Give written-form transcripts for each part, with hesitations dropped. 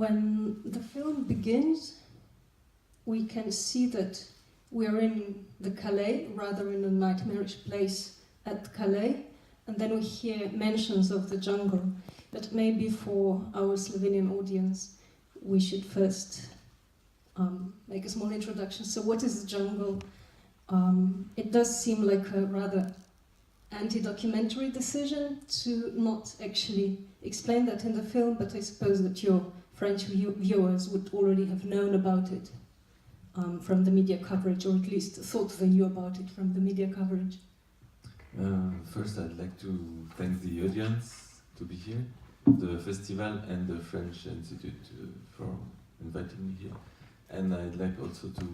when the film begins, we can see that we are in the Calais, rather in a nightmarish place at Calais, and then we hear mentions of the jungle. But maybe for our Slovenian audience, we should first make a small introduction. So what is the jungle? It does seem like a rather anti-documentary decision to not actually explain that in the film, but I suppose that your French viewers would already have known about it from the media coverage, or at least thought they knew about it from the media coverage. First, I'd like to thank the audience to be here, the festival and the French Institute for inviting me here. And I'd like also to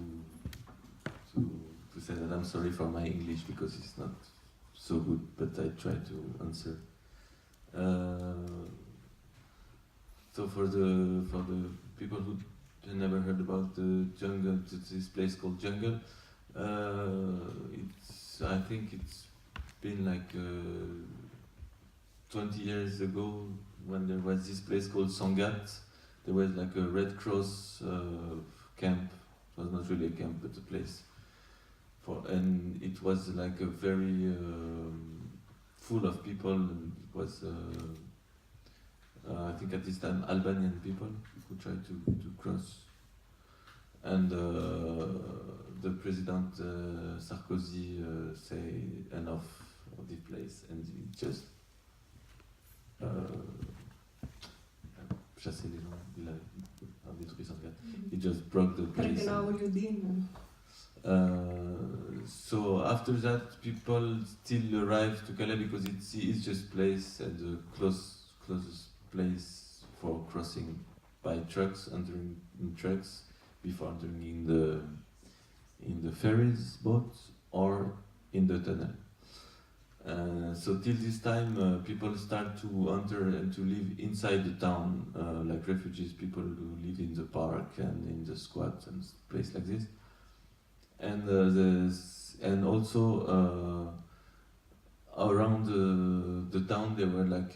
say that I'm sorry for my English because it's not so good, but I try to answer. So for the people who never heard about the jungle, this place called Jungle, I think it's been like 20 years ago when there was this place called Sangat. There was like a Red Cross camp. It was not really a camp, but a place. And it was like a very full of people, and it was I think at this time Albanian people who tried to cross, and the President Sarkozy say enough of this place, and he just chassé les gens, il a détruit Sangat. He just broke the place. So after that, people still arrive to Calais because it's the easiest place and the closest place for crossing by trucks, entering in trucks before entering in the ferries boats or in the tunnel. So till this time, people start to enter and to live inside the town, like refugees, people who live in the park and in the squat and place like this. And also around the town there were like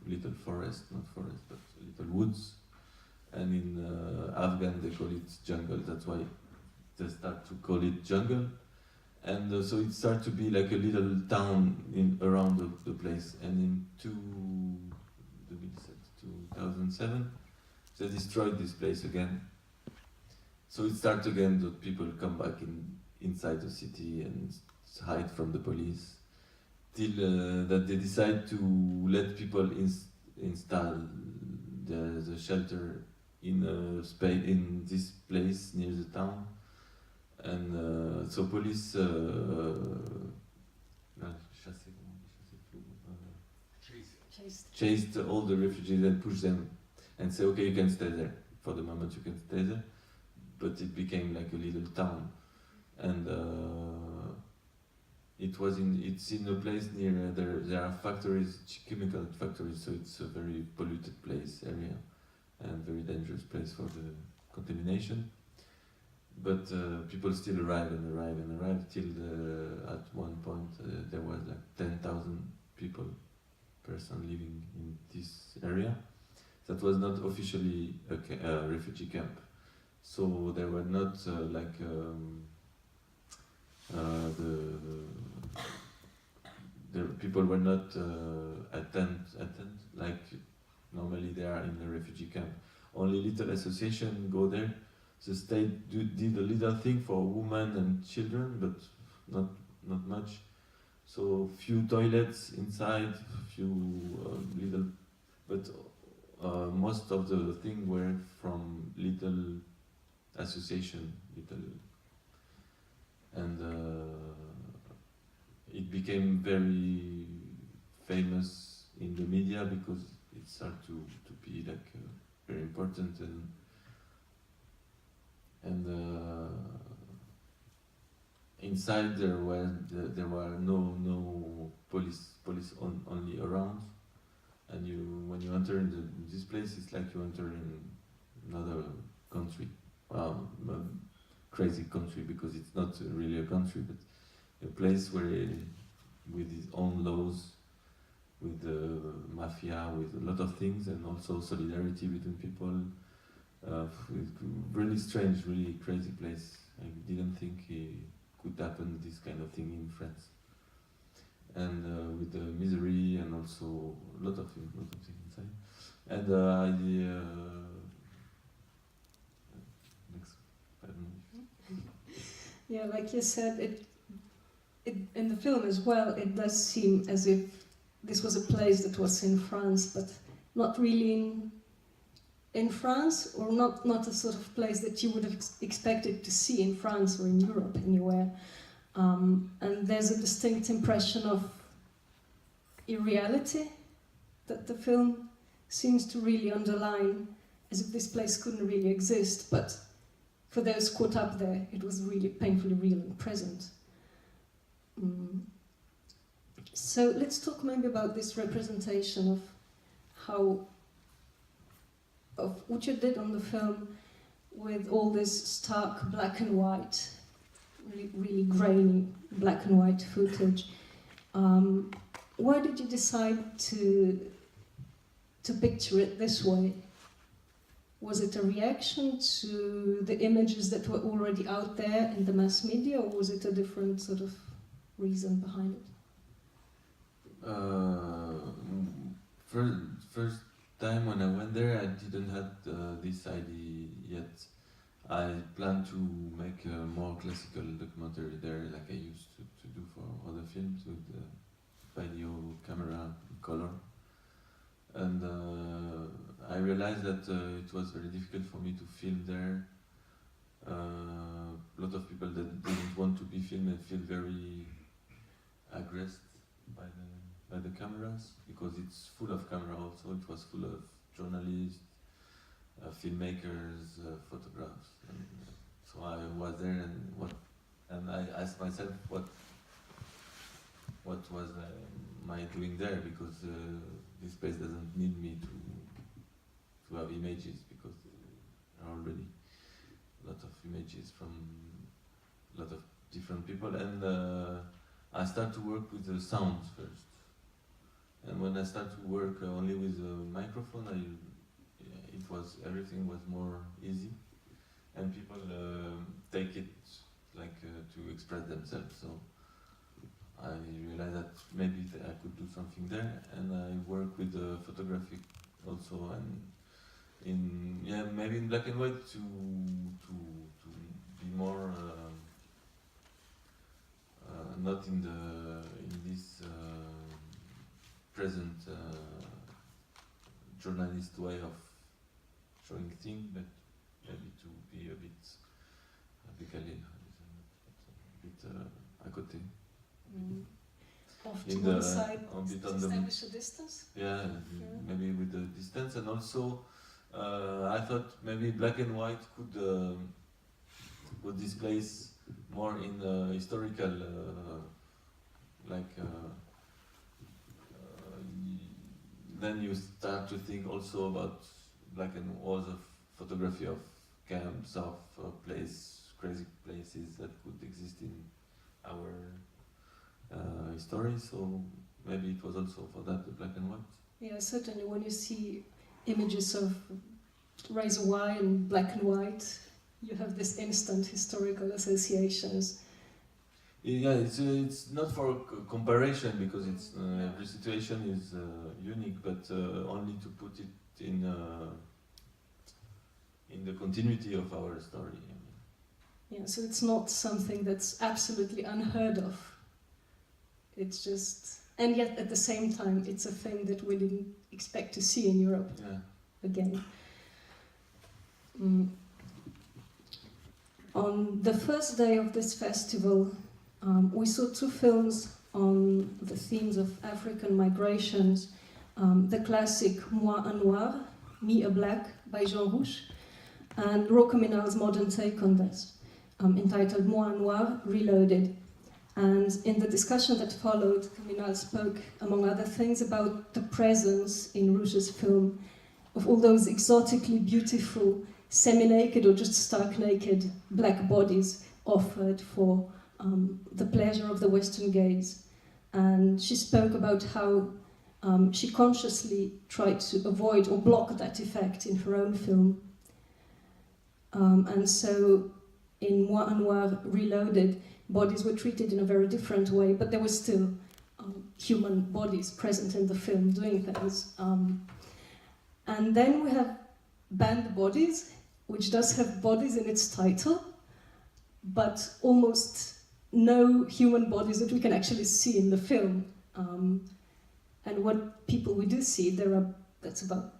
little forest, not forest, but little woods. And in Afghan they call it jungle. That's why they start to call it jungle. And so it started to be like a little town around the place. And in 2007, they destroyed this place again. So it starts again that people come back inside the city and hide from the police, till that they decide to let people install the shelter in this place near the town. And so police chased all the refugees and pushed them and say, okay, you can stay there. For the moment you can stay there. But it became like a little town. And it's in a place near, there are factories, chemical factories, so it's a very polluted place, area, and very dangerous place for the contamination. But people still arrive till at one point there was like 10,000 person living in this area. That was not officially a refugee camp. So there were not the people were not attend like normally they are in a refugee camp. Only little association go there. The state did a little thing for women and children, but not much. So few toilets inside, few little, but most of the thing were from little association, and it became very famous in the media because it started to be like very important, and inside there were no police only around, and when you enter in this place, it's like you enter in another country. Crazy country, because it's not really a country, but a place where with its own laws, with mafia, with a lot of things, and also solidarity between people. Really strange, really crazy place. I didn't think it could happen this kind of thing in France. And with the misery and also a lot of things inside. And next, I don't know. Yeah, like you said, it in the film as well, it does seem as if this was a place that was in France, but not really in France, or not a sort of place that you would have expected to see in France or in Europe anywhere. And there's a distinct impression of irreality that the film seems to really underline, as if this place couldn't really exist, but for those caught up there, it was really painfully real and present. So let's talk maybe about this representation of what you did on the film, with all this stark black and white, really grainy black and white footage. Why did you decide to picture it this way? Was it a reaction to the images that were already out there in the mass media, or was it a different sort of reason behind it? First time when I went there, I didn't have this idea yet. I planned to make a more classical documentary there, like I used to do for other films, with video camera color. And I realized that it was very difficult for me to film there. A lot of people that didn't want to be filmed and feel very aggressed by the cameras, because it's full of camera also. It was full of journalists, filmmakers, photographs. And so I was there, and I asked myself what was my doing there, because this place doesn't need me to have images, because there are already a lot of images from a lot of different people. And I start to work with the sounds first. And when I start to work only with a microphone, everything was more easy, and people take it like to express themselves. So I realized that maybe I could do something there, and I work with photography also, and maybe in black and white to be more not in this present journalist way of showing things, but maybe to be a bit à côté. Off to one side, to establish a distance? Yeah, maybe with the distance, and also I thought maybe black and white could put this place more in historical, then you start to think also about black and white of photography of camps, of crazy places that could exist in our history. So maybe it was also for that, the black and white. Yeah, certainly. When you see images of razor wire and black and white, you have this instant historical associations. Yeah, it's not for comparison, because it's every situation is unique, but only to put it in the continuity of our story. Yeah, so it's not something that's absolutely unheard of. It's just, and yet at the same time, it's a thing that we didn't expect to see in Europe again. On the first day of this festival, we saw two films on the themes of African migrations. The classic Moi un Noir, Me a Black by Jean Rouch, and Rocominal's modern take on this, entitled Moi un Noir, Reloaded. And in the discussion that followed, Cominal spoke, among other things, about the presence in Rouch's film of all those exotically beautiful, semi-naked or just stark naked black bodies offered for the pleasure of the Western gaze. And she spoke about how she consciously tried to avoid or block that effect in her own film. And so in Moi à Noir Reloaded, bodies were treated in a very different way, but there were still human bodies present in the film doing things. And then we have Banned Bodies, which does have bodies in its title, but almost no human bodies that we can actually see in the film. And what people we do see, that's about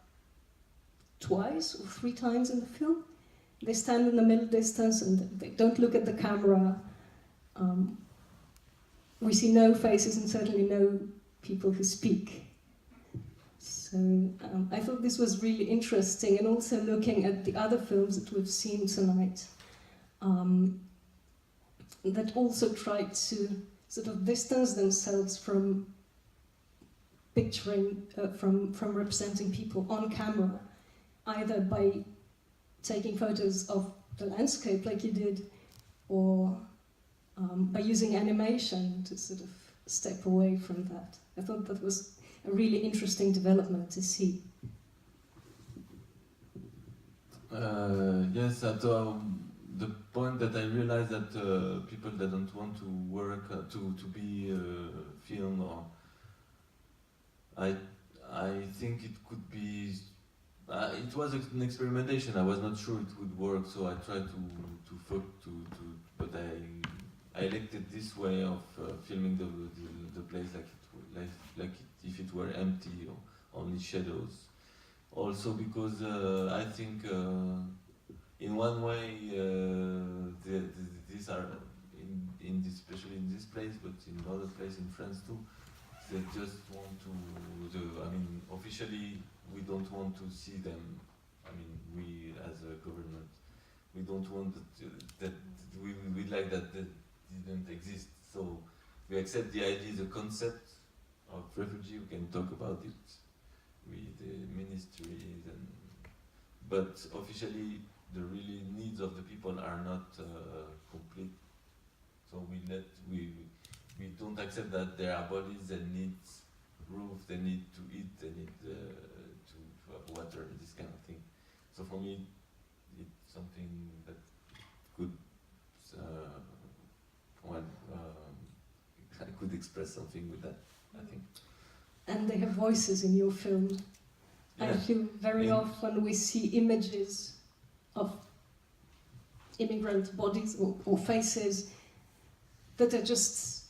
twice or 3 times in the film. They stand in the middle distance and they don't look at the camera. We see no faces and certainly no people who speak. So I thought this was really interesting, and also looking at the other films that we've seen tonight, that also tried to sort of distance themselves from picturing, from representing people on camera, either by taking photos of the landscape like you did, or by using animation to sort of step away from that. I thought that was a really interesting development to see. Yes, the point that I realized that people that don't want to work to be filmed, or I think it could be. It was an experimentation. I was not sure it would work, so I tried but I elected this way of filming the place like if it were empty or only shadows. Also because I think in one way these are especially in this place, but in other places in France too. They just want to. Officially we don't want to see them. We as a government, we don't want that we like that didn't exist. So we accept the idea, the concept of refugee. We can talk about it with the ministries, but officially the really needs of the people are not complete. So we don't accept that there are bodies that need roof, they need to eat, they need to have water, this kind of thing. So for me, it's something that could I could express something with that, I think. And they have voices in your film. Yeah. I feel very often we see images of immigrant bodies or faces that are just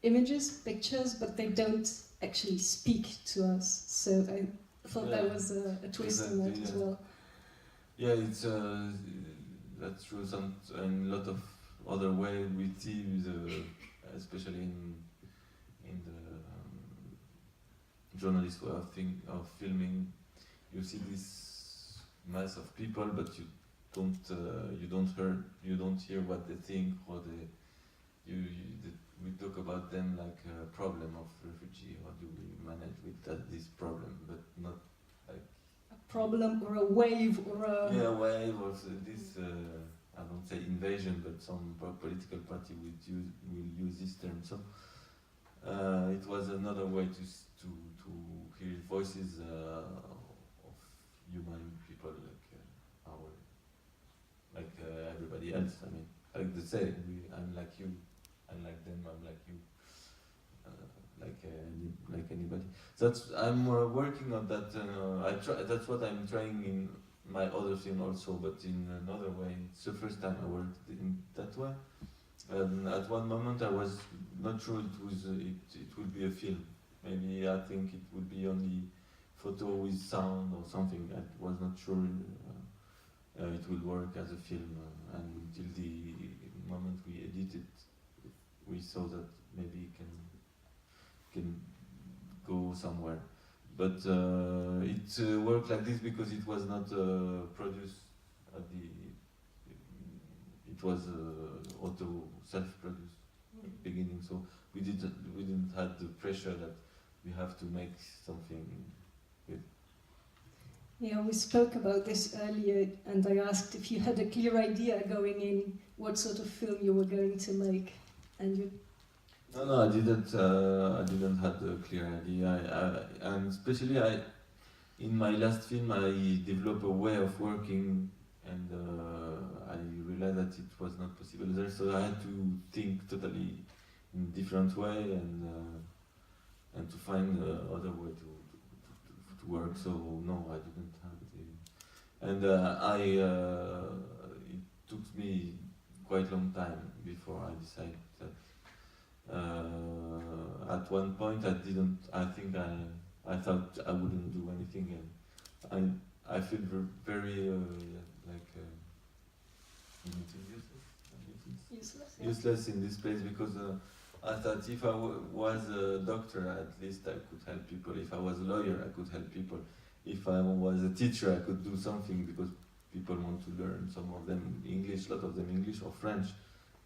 images, pictures, but they don't actually speak to us. So I thought that was a twist in that as well. Yeah, it's that's true. In a lot of other ways we see, especially in the journalist way of filming, you see this mass of people, but you don't hear what they think, or we talk about them like a problem of refugee. How do we manage with this problem, but not like a problem or a wave or a wave or this. I don't say invasion, but some political party will use this term. So it was another way to hear voices of human people like everybody else. Like they say, I'm like you, I'm like them, I'm like you, like anybody. I'm working on that. That's what I'm trying in my other film also, but in another way. It's the first time I worked in that way. And at one moment I was not sure it would be a film. Maybe I think it would be only photo with sound or something. I was not sure it will work as a film. And until the moment we edited, we saw that maybe it can go somewhere. But it worked like this because it was not produced at it was self-produced at the beginning. So we didn't have the pressure that we have to make something with. Yeah, we spoke about this earlier, and I asked if you had a clear idea going in what sort of film you were going to make, and you No, I didn't. I didn't have a clear idea. And especially, in my last film, I developed a way of working, and I realized that it was not possible there. So I had to think totally in different way, and to find other way to work. So no, I didn't have the. And it took me quite long time before I decided that. At one point, I didn't. I think I thought I wouldn't do anything, and I feel very like Useless. Yeah. useless in this place because I thought if I was a doctor, at least I could help people. If I was a lawyer, I could help people. If I was a teacher, I could do something because people want to learn. Some of them English, a lot of them English or French.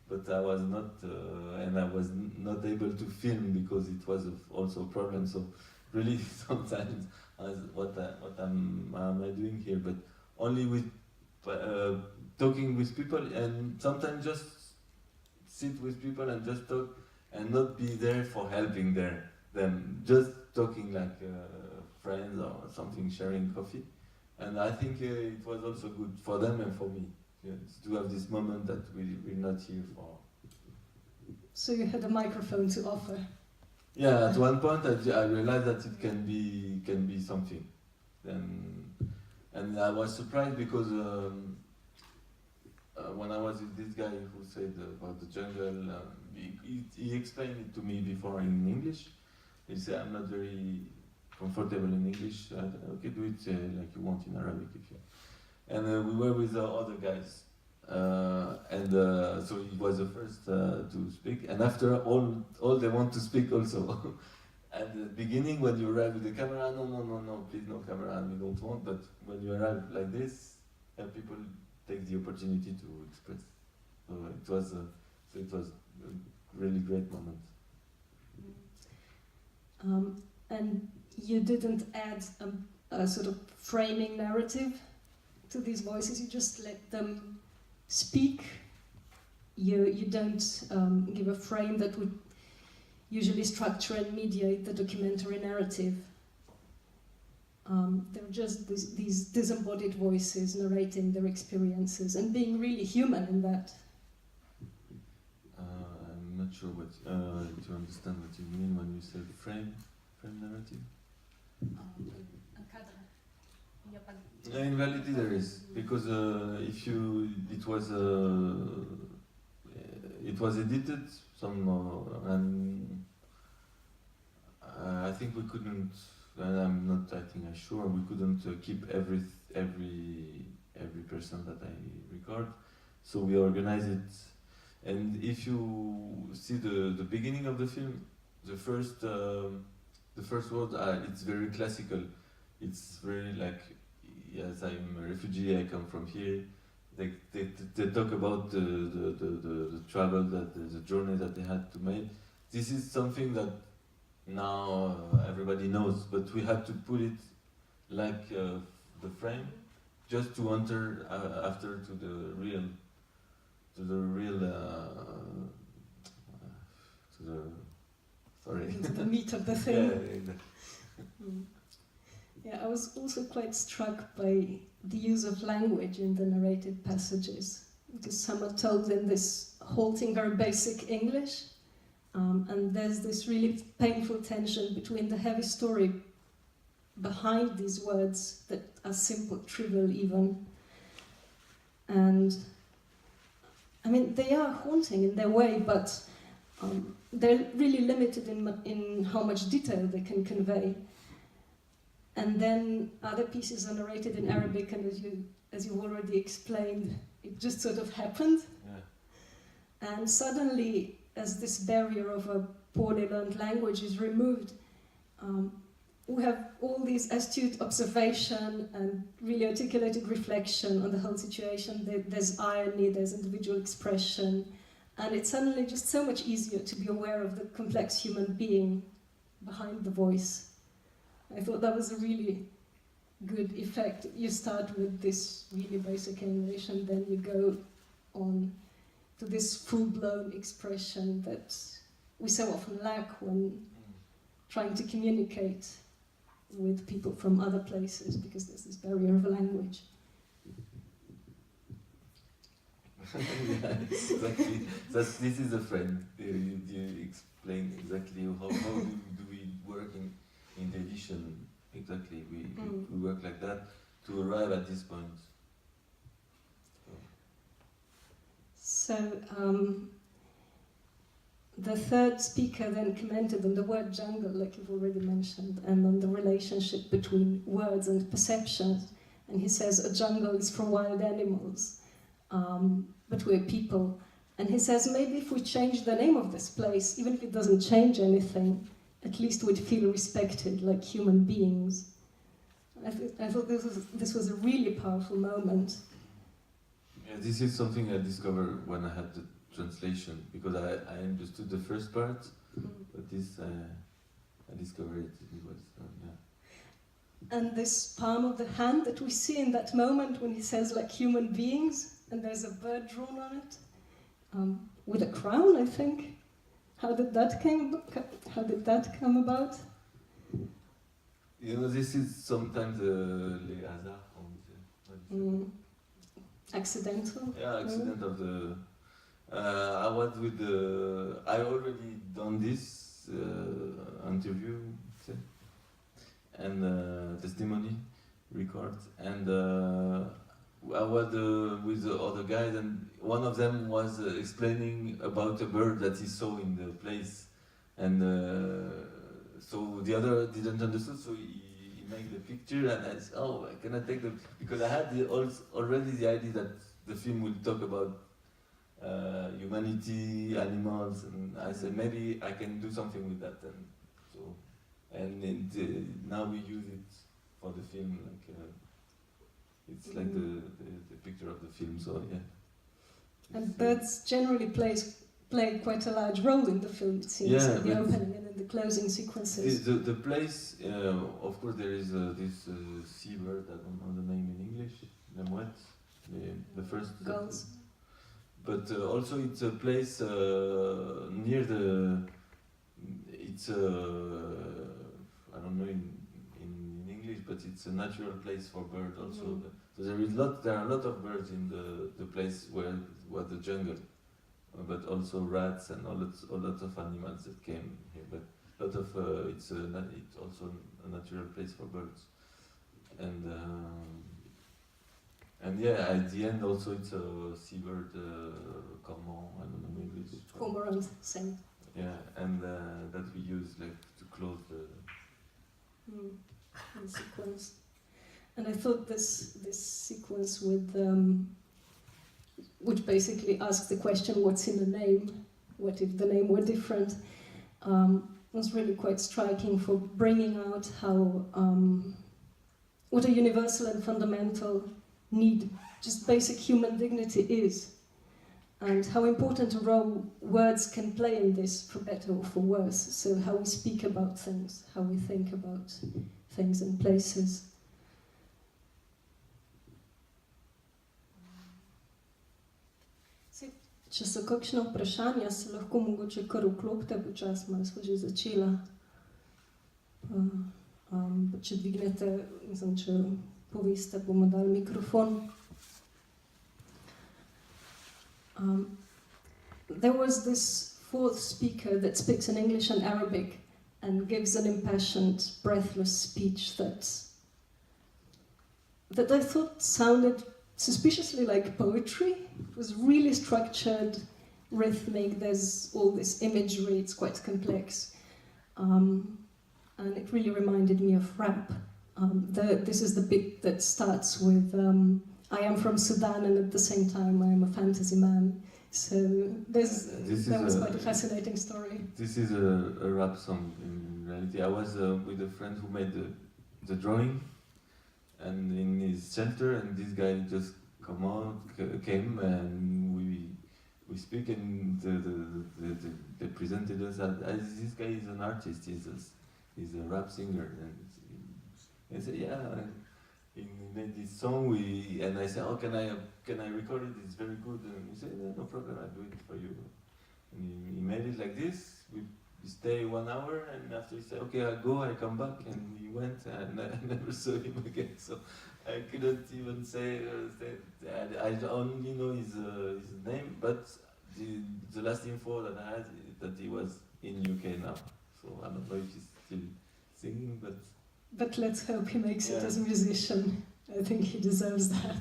But I was not, and I was not able to film because it was also a problem. So really, sometimes, what am I doing here? But only with talking with people, and sometimes just sit with people and just talk, and not be there for helping them. Just talking like friends or something, sharing coffee. And I think it was also good for them and for me. Yes, to have this moment that we're not here for. So you had a microphone to offer. Yeah, at one point I realized that it can be something. And I was surprised because when I was with this guy who said about the jungle, he explained it to me before in English. He said, I'm not very comfortable in English. Okay, do it like you want in Arabic if you. And we were with other guys, so he was the first to speak. And after all they want to speak also. At the beginning, when you arrive with the camera, no, please no camera, we don't want. But when you arrive like this, people take the opportunity to express. So it was a really great moment. And you didn't add a sort of framing narrative to these voices, you just let them speak. You don't give a frame that would usually structure and mediate the documentary narrative. They're just these disembodied voices narrating their experiences and being really human in that. I'm not sure what to understand what you mean when you say frame narrative. In reality, there is, because it was edited and I think we couldn't. And I'm not. I think I'm sure we couldn't keep every person that I record. So we organized it, and if you see the beginning of the film, the first word, it's very classical. It's very like, yes, I'm a refugee, I come from here. They talk about the travel, the journey that they had to make. This is something that now everybody knows, but we had to put it like the frame, just to enter after to the real sorry. Into the meat of the thing. Yeah, exactly. Yeah, I was also quite struck by the use of language in the narrated passages, because some are told in this halting, very basic English, and there's this really painful tension between the heavy story behind these words that are simple, trivial even, and I mean, they are haunting in their way, but they're really limited in how much detail they can convey. And then other pieces are narrated in Arabic, and as you've already explained, it just sort of happened. Yeah. And suddenly, as this barrier of a poorly learned language is removed, we have all these astute observation and really articulated reflection on the whole situation. There's irony, there's individual expression, and it's suddenly just so much easier to be aware of the complex human being behind the voice. I thought that was a really good effect. You start with this really basic English, and then you go on to this full-blown expression that we so often lack when trying to communicate with people from other places, because there's this barrier of a language. Yeah, exactly. This is a friend. You explain exactly how do we work in the edition. Exactly, we work like that to arrive at this point. So the third speaker then commented on the word jungle, like you've already mentioned, and on the relationship between words and perceptions. And he says a jungle is for wild animals, but we're people. And he says maybe if we change the name of this place, even if it doesn't change anything, at least we'd feel respected like human beings. I thought this was a really powerful moment. Yeah, this is something I discovered when I had the translation, because I understood the first part, but this I discovered it was yeah. And this palm of the hand that we see in that moment when he says like human beings, and there's a bird drawn on it, with a crown, I think. How did that come about? You know, this is sometimes les hasards. Accidental? Yeah, accident of the. I was with the. I already done this interview, say, and testimony record, and I was with the other guys, and one of them was explaining about a bird that he saw in the place, and so the other didn't understand, so he made the picture, and I said, oh, I cannot take the, because I had already the idea that the film will talk about humanity, animals, and I said maybe I can do something with that, and so, and now we use it for the film, like it's like the picture of the film, so yeah. And birds generally play quite a large role in the film, it seems, yeah, in the opening and in the closing sequences. The place, of course, there is this seabird, I don't know the name in English, the mouette, the first. Gulls. But also it's a place near the. It's I don't know in English, but it's a natural place for birds also. So there are a lot of birds in the place where was the jungle, but also rats and a lot of animals that came here. But a lot of it's also a natural place for birds, and yeah, at the end also it's a seabird, cormorant, I don't know in English. Cormorant, same. Yeah, and that we use like to close the sequence. And I thought this sequence with which basically asks the question, what's in a name? What if the name were different? Was really quite striking for bringing out how what a universal and fundamental need, just basic human dignity is, and how important a role words can play in this, for better or for worse. So how we speak about things, how we think about things and places. Če so kakšno vprašanja, se lahko mogoče kar vklopite, počas malo smo že začela. Če dvignete, mislim, če poveste, bomo dali mikrofon. There was this fourth speaker that speaks in English and Arabic and gives an impassioned, breathless speech that I thought sounded suspiciously like poetry. It was really structured, rhythmic, there's all this imagery, it's quite complex. And it really reminded me of rap. This is the bit that starts with, I am from Sudan and at the same time I am a fantasy man. So that was quite a fascinating story. This is a rap song in reality. I was with a friend who made the drawing, and in his shelter, and this guy just came and we speak, and they presented us as this guy is an artist, he's a rap singer, and I said, yeah, he made this song, and I said, oh, can I record it, it's very good, and he said, no problem, I'll do it for you. And he made it like this. We stay 1 hour, and after he said, "Okay, I'll go," I come back, and he went, and I never saw him again. So I couldn't even say. I only know his name, but the last info that I had is that he was in UK now. So I don't know if he's still singing, but. But let's hope he makes it Yeah. as a musician. I think he deserves that.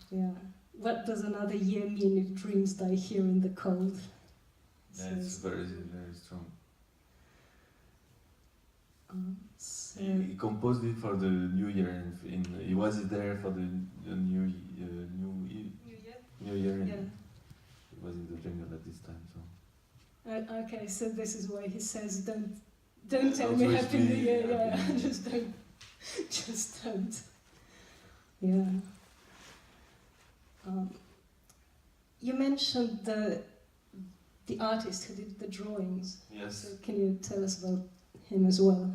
Yeah. What does another year mean if dreams die here in the cold? That's very, very strong. So He composed it for the New Year. He was there for the New Year. And Yeah. he was in the jungle at this time. So. Okay, so this is why he says, don't tell Don't me wish Happy New me Year. Yeah, Happy New Year. just don't. Yeah. You mentioned the artist who did the drawings. Yes. So can you tell us about him as well?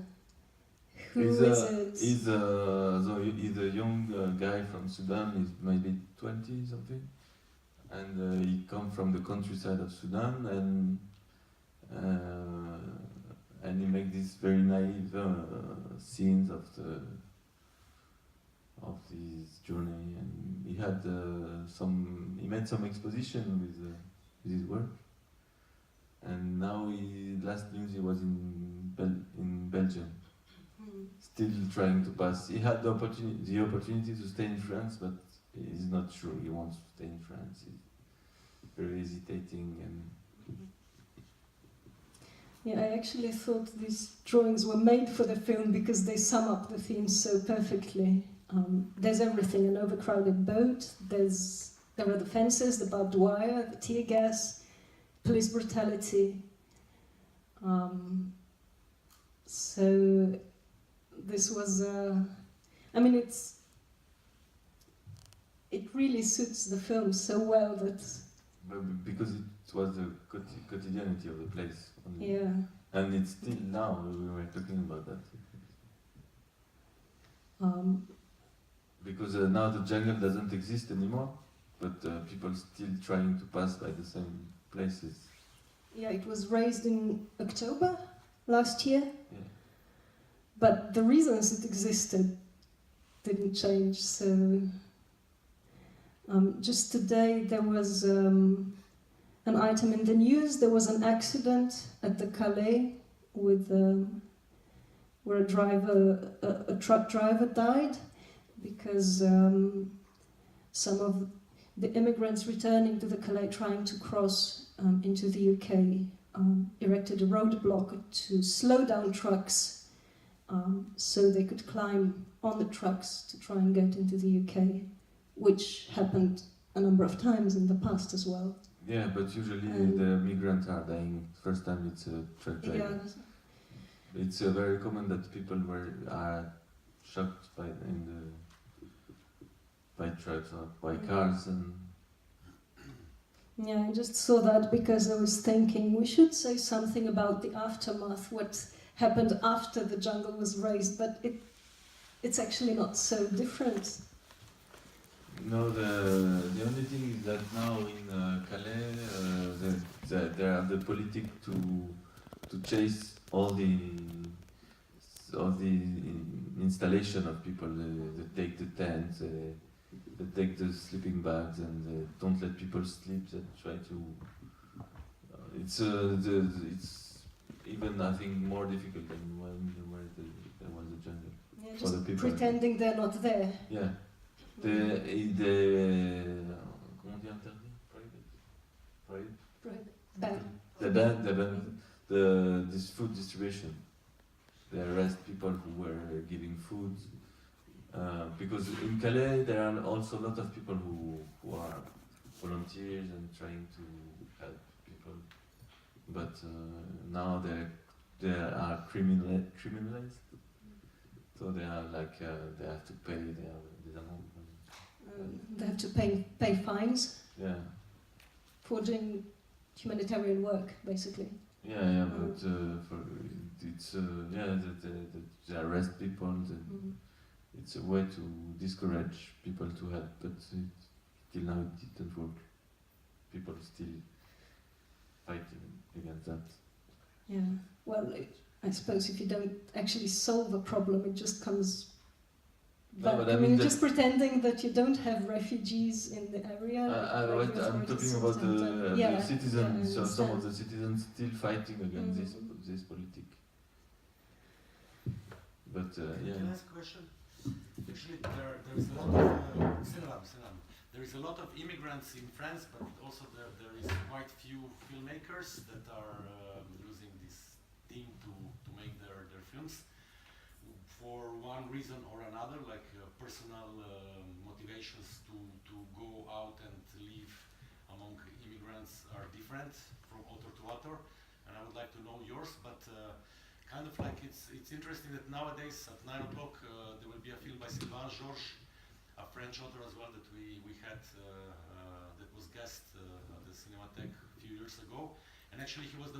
Who is it? He's a young guy from Sudan. He's maybe 20 something, and he come from the countryside of Sudan, and he make these very naive scenes of his journey, and he had he made some exposition with his work, and now last news he was in Belgium, still trying to pass. He had the opportunity to stay in France, but he's not sure he wants to stay in France. He's very hesitating and. Yeah, I actually thought these drawings were made for the film because they sum up the theme so perfectly. There's everything: an overcrowded boat. There are the fences, the barbed wire, the tear gas, police brutality. So this was. It really suits the film so well that. But because it was the quotidianity of the place. Yeah. And it's still now, we were talking about that. Because now the jungle doesn't exist anymore, but people still trying to pass by the same places. Yeah, it was raised in October last year. Yeah. But the reasons it existed didn't change. So just today there was an item in the news. There was an accident at the Calais with where a truck driver died because some of the immigrants returning to the Calais trying to cross into the UK erected a roadblock to slow down trucks so they could climb on the trucks to try and get into the UK, which happened a number of times in the past as well. Yeah, but usually the migrants are dying. First time it's a truck driver. Yeah. It's very common that people are shocked by trucks or by cars and. Yeah, I just saw that because I was thinking we should say something about the aftermath, what happened after the jungle was raised, but it's actually not so different. No, the only thing is that now in Calais, there are the politics to chase all the installation of people. They take the tents, they take the sleeping bags, and they don't let people sleep. They try to. It's even I think more difficult than when there was a jungle. Yeah, for just the people. pretending they're not there. Yeah. Comment dire interdit? Private? This food distribution. They arrest people who were giving food. Because in Calais there are also a lot of people who are volunteers and trying to help people. But now they are criminalized. So they are like, they have to pay their amount. They have to pay fines Yeah. for doing humanitarian work, basically. Yeah, but they arrest people. It's a way to discourage people to help, but till now it didn't work. people still fighting against that. Yeah. Well, I suppose if you don't actually solve a problem, it just comes No, back. but I mean, mean you're just pretending that you don't have refugees in the area. I'm talking about the citizens. So some of the citizens still fighting against this politic. But yeah. Can I ask a question? Actually, there is a lot of there is a lot of immigrants in France, but also there is quite few filmmakers that are using this thing to make their films for one reason or another, like personal motivations to go out and live among immigrants are different from author to author, and I would like to know yours. But kind of like it's interesting that nowadays at 9 o'clock there will be a film by Sylvain Georges, a French author as well, that we had that was guest at the Cinematheque a few years ago, and actually he was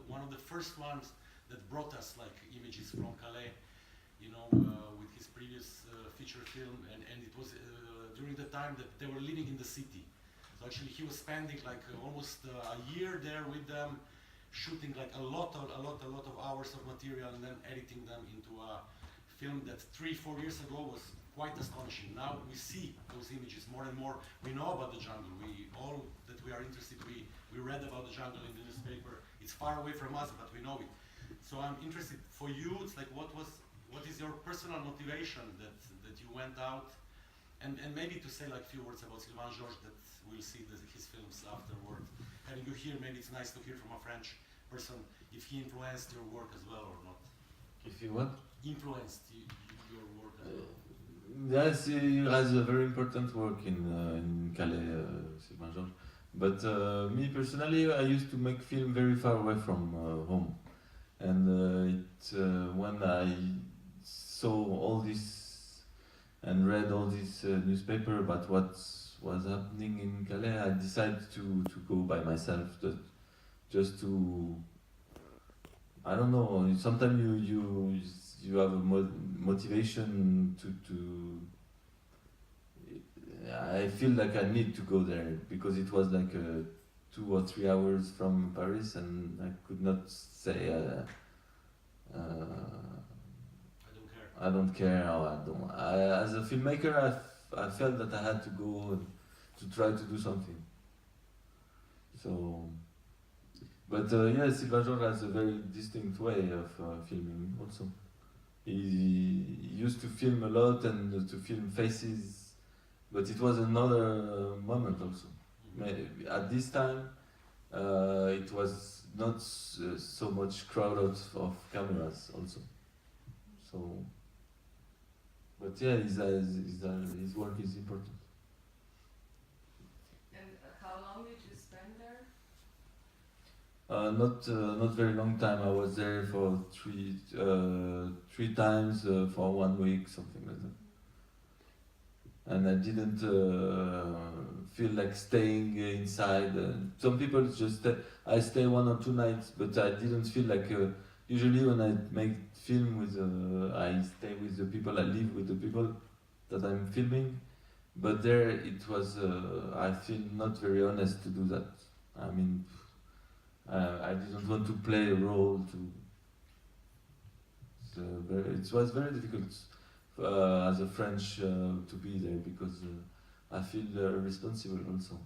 one of the first ones that brought us like images from Calais, you know, with his previous feature film, and it was during the time that they were living in the city. So actually he was spending like almost a year there with them, shooting like a lot of hours of material and then editing them into a film that 3-4 years ago was quite astonishing. Now we see those images more and more. We know about the jungle. We all that we are interested. We read about the jungle in the newspaper. It's far away from us, but we know it. So I'm interested for you. It's like what is your personal motivation that you went out, and maybe to say like a few words about Sylvain Georges, that we'll see his films afterward. Having you here, maybe it's nice to hear from a French person if he influenced your work as well or not. If you what? Influenced your work as well. Yes, he has a very important work in Calais, Sylvain Georges. But me personally, I used to make film very far away from home, and when I saw all this and read all this newspaper about what was happening in Calais, I decided to go by myself, just to, I don't know, sometimes you have a motivation to I feel like I need to go there, because it was like 2 or 3 hours from Paris, and I could not say I don't care, or I don't. As a filmmaker, I felt that I had to go to try to do something. So, but yeah, Sylvain Georges has a very distinct way of filming also. He used to film a lot and to film faces, but it was another moment also. At this time, it was not so much crowded of cameras also. So, but yeah, his work is important. And how long did you spend there? Not very long time. I was there for three times for 1 week, something like that. And I didn't feel like staying inside. Some people just I stay 1 or 2 nights, but I didn't feel like. Usually when I make film with, I stay with the people. I live with the people that I'm filming. But there it was. I feel not very honest to do that. I mean. I didn't want to play a role. It was very difficult as a French to be there, because I feel responsible also.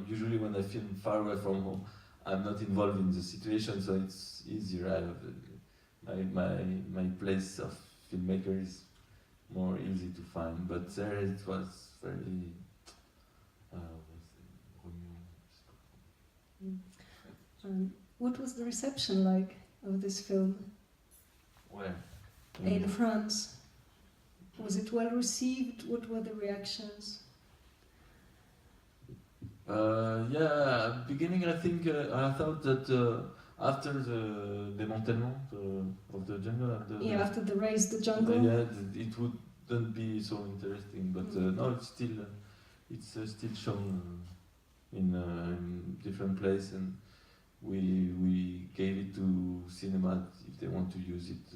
Usually when I film far away from home, I'm not involved in the situation, so it's easier. I have my place of filmmaker is more easy to find, but there it was very. What was the reception like of this film? Where? In France. Was it well received? What were the reactions? Yeah, beginning I think I thought that after the démantèlement of the jungle, after the raise the jungle. It wouldn't be so interesting, but no, it's still shown in different places, and we gave it to cinema if they want to use it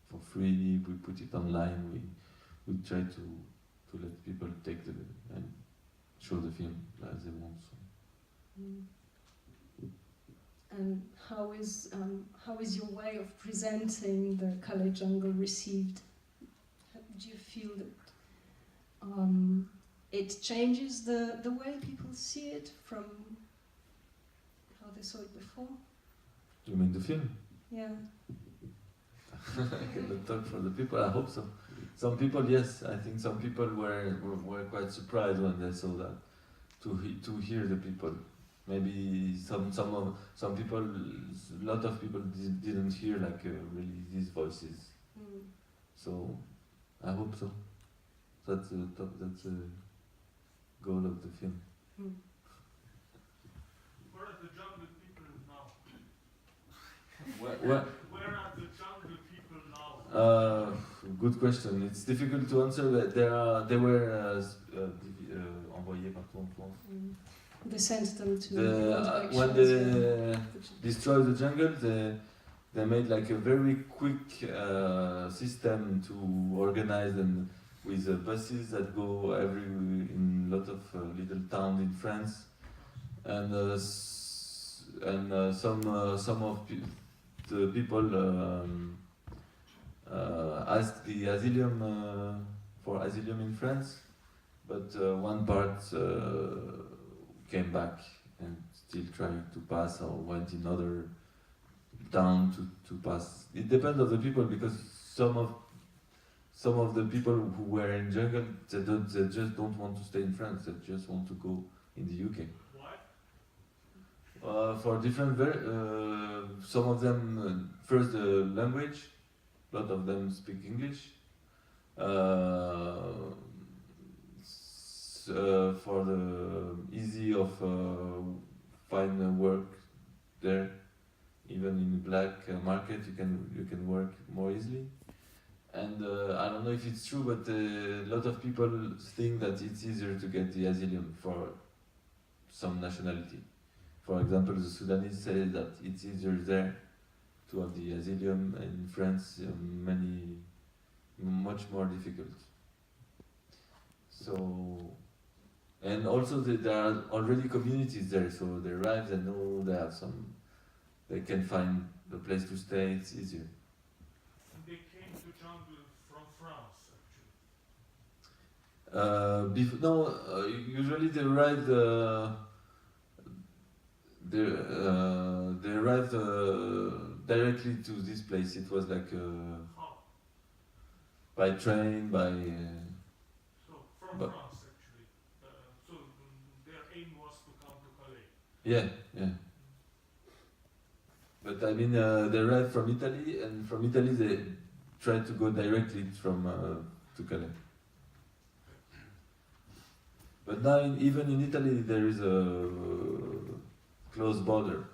for free. We put it online. We try to let people take and show the film as they want. So. And how is your way of presenting the Calais Jungle received? Do you feel that it changes the way people see it from how they saw it before? You mean the film? Yeah. I cannot talk for the people. I hope so. Some people, yes. I think some people were quite surprised when they saw that. To hear the people. Maybe some people, a lot of people didn't hear really these voices. So I hope so. That's the goal of the film. Where are the jungle people now? Where Where are the jungle people now? Good question. It's difficult to answer, but they were envoyés partout en France. They sent them to when they destroyed the jungle, they made a very quick system to organize them with buses that go in a lot of little towns in France, and some of the people asked the asylum for asylum in France, but one part came back and still trying to pass or went in other town to pass. It depends on the people, because some of the people who were in jungle, they just don't want to stay in France. They just want to go in the UK. Why? For different some of them first the language. A lot of them speak English. For the easy of find work there, even in the black market, you can work more easily. And I don't know if it's true, but a lot of people think that it's easier to get the asylum for some nationality. For example, the Sudanese say that it's easier there to have the asylum. In France, much more difficult. So, and also there are already communities there, so they arrive, they know they can find a place to stay, it's easier. And they came to jungle from France, actually. Usually they arrived. They arrived directly to this place. It was How? by train, by. So, from But- France, actually. So, their aim was to come to Calais. Yeah. But I mean, they arrived from Italy, and from Italy they tried to go directly to Calais. But now, even in Italy, there is a closed border,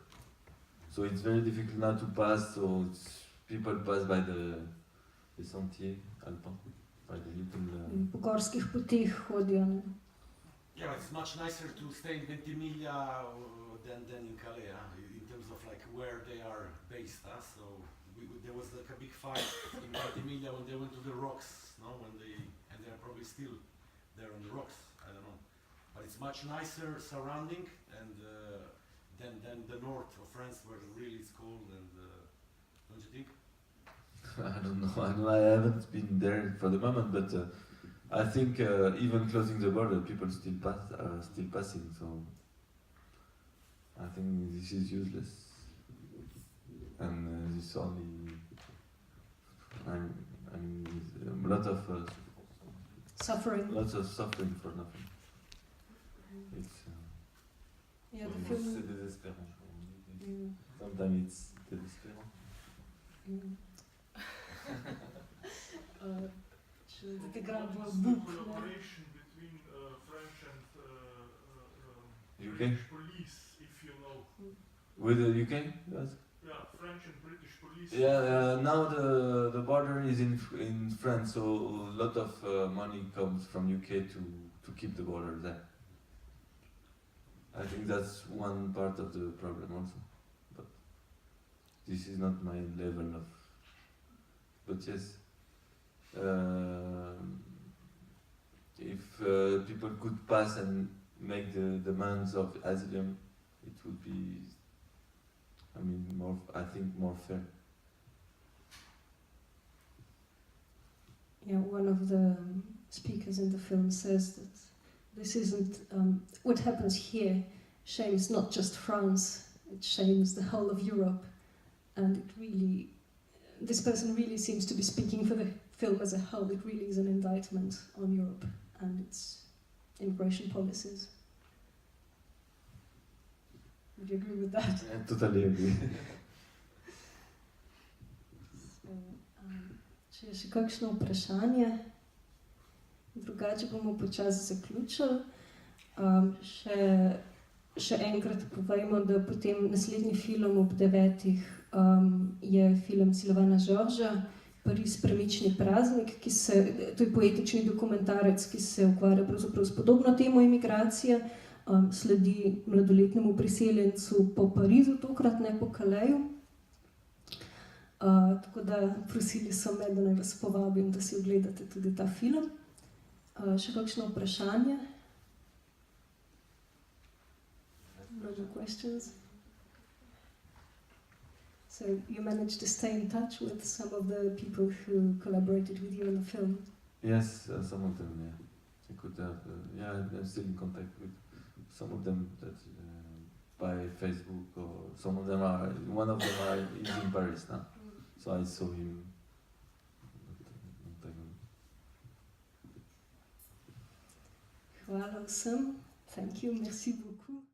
so it's very difficult now to pass. So people pass by the sentiers alpins, by the little. Po gorskih poteh hodijo. Ne? Yeah, it's much nicer to stay in Ventimiglia than in Calais, in terms of where they are based. So there was a big fight in Ventimiglia when they went to the rocks, and they're probably still there on the rocks. I don't know, but it's much nicer surrounding and than the north of France, where really it's cold. And don't you think? I don't know. I haven't been there for the moment, but I think even closing the border, people are still passing. So I think this is useless, and this only. I mean, lots of Suffering. suffering for nothing. It's Yeah, the c'est film. désespérant. Mm. Sometimes it's désespérant. Такава What is the бук. collaboration between French and UK? British police, if you know? With the UK? Yes. Yeah, French and British police. Yeah, now the border is in France, so a lot of money comes from UK to keep the border there. I think that's one part of the problem also, but this is not my level of. But yes, if people could pass and make the demands of asylum, it would be, I mean, more, I think, more fair. Yeah, one of the speakers in the film says that this isn't, what happens here shames not just France, it shames the whole of Europe. And it really, this person really seems to be speaking for the film as a whole. It really is an indictment on Europe and its immigration policies. Would you agree with that? I totally agree. Če je še kakšno vprašanje, drugače bomo počasi zaključili. Še enkrat povejmo, da potem naslednji film ob 9:00 je film Sylvaina Georgesa, Pariz premični praznik, to je poetični dokumentarec, ki se ukvarja pravzaprav s podobno temo imigracije, sledi mladoletnemu priseljencu po Parizu, tokrat ne po Calesu. Tako da prosili so me, da naj vas povabim, da si ogledate tudi ta film. Še kakšno vprašanje? No more questions? So you managed to stay in touch with some of the people who collaborated with you in the film? Yes, some of them, yeah. I could have, I'm still in contact with some of them that by Facebook, or some of them are, one of them is in Paris now. So I saw him. Hvala vsem. Thank you, merci beaucoup.